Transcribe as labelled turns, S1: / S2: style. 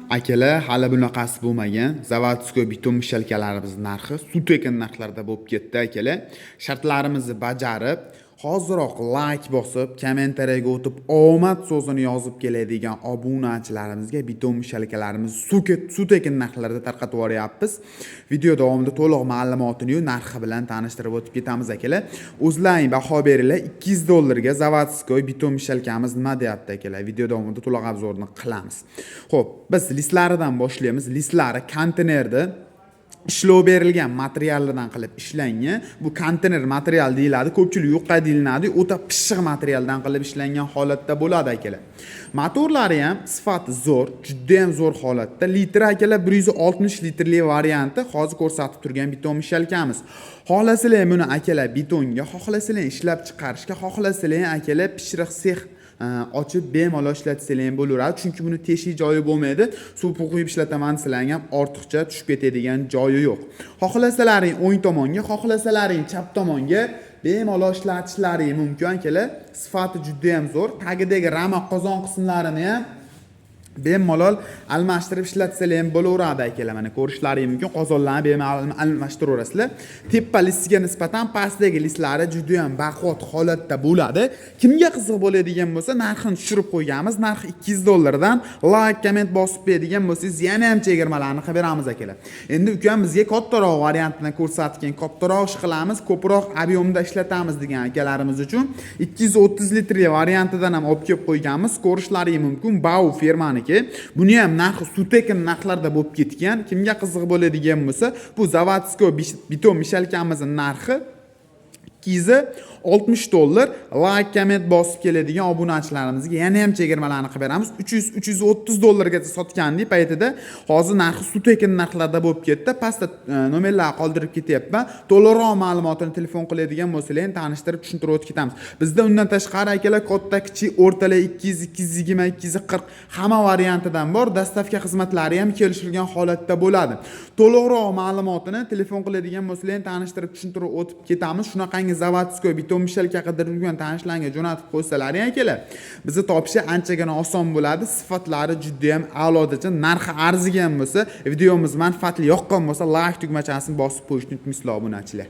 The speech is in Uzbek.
S1: Akalar, hali bunaqasi bo'lmagan. Zavodskoy bitum mishalkalarimiz narxi sutekin narxlarda bo'lib ketdi akalar. Shartlarimizni bajarib, hoziroq like bosib, kommentariyaga o'tib, omad so'zini yozib keladigan obunachilarimizga bitum mishalkalarimiz sutekin narxlarda tarqatib yuboryapmiz. Video davomida to'liq ma'lumotini yu narxi bilan tanishtirib o'tib ketamiz akalar. O'zlaring baho beringlar. $200 ga Zavodskoy bitum mishalkamiz nima deyapti akalar? Video davomida to'liq obzorni qilamiz. Xo'p, biz listlaridan boshlaymiz. Listlari konteynerda ishlov berilgan materiallardan qilib ishlangan. Bu konteyner material deyiladi. Ko'pchilik yuqqa deyiladi. O'ta pishiq materialdan qilib ishlangan holatda bo'ladi akalar. Motorlari ham sifati zo'r, juda ham zo'r holatda. Litr akalar 160 litrli varianti hozir ko'rsatib turgan beton mishalkamiz. Xohlasizlar buni akalar betonga, xohlasizlar ishlab chiqarishga, xohlasizlar akalar pishiriq sex ochib bemalol ishlatsanglar bo'laveradi, chunki buni teshik joyi bo'lmaydi. Suv quyib ishlataman desalaring ham ortiqcha tushib ketadigan joyi yo'q. Xohlasalaring o'ng tomonga, xohlasalaring chap tomonga bemalol ishlatishlaring mumkin akalar. Sifati juda ham zo'r. Tagidagi rama qozon qismlarini ham bemalol almashtirib ishlatsanglar ham bo'laveradi akalar. Mana ko'rishlaringiz mumkin. Qozonlarni bemalol almashtiraverasizlar. Tepa listiga nisbatan pastdagi listlari juda ham baquvvat holatda bo'ladi. Kimga qiziq bo'ladigan bo'lsa, narxini tushirib qo'yganmiz. Narxi $200 dan like, komment bosib beradigan bo'lsangiz, yana ham chegirmalarni qilib beramiz akalar. Endi ukam bizga kattaroq variantini ko'rsatgan, kattaroq ish qilamiz, ko'proq ob'yomda ishlatamiz degan akalarimiz uchun 230 litrli variantidan ham olib kelib qo'yganmiz. Ko'rishlaringiz mumkin. Bau firmaniki. Buni ham narxi sutekin narxlarda bo'lib ketgan. Kimga qiziq bo'ladigan bo'lsa, bu Zavodskoy biton mishalkamizning narxi $260. Like, komment bosib keladigan obunachilarimizga yana ham chegirmalarni qilib beramiz. $330 ga sotgandik paytida hozir narxi sutekin narxlarda bo'lib ketdi. Pastda nomerlarni qoldirib ketyapman. To'liqroq ma'lumotini telefon qiladigan bo'lsalaring tanishtirib tushuntirib o'tib ketamiz. Bizda undan tashqari akalar katta, kichik, o'rtalar 200, 220, 240 hamma variantidan bor. Dastavka xizmatlari ham kelishilgan holatda bo'ladi. To'liqroq ma'lumotini telefon qiladigan bo'lsalaring tanishtirib tushuntirib o'tib ketamiz. Shunaqangi Zavodskoy biton mishalka qidirilgan tanishlarga jo'natib qo'ysalaring akalar, bizni topishi anchagina oson bo'ladi. Sifatlari juda ham a'lodacha, narxi arzigan bo'lsa, videomiz manfaatli yoqqan bo'lsa, like tugmachasini bosib qo'yishni unutmaysizlar obunachilar.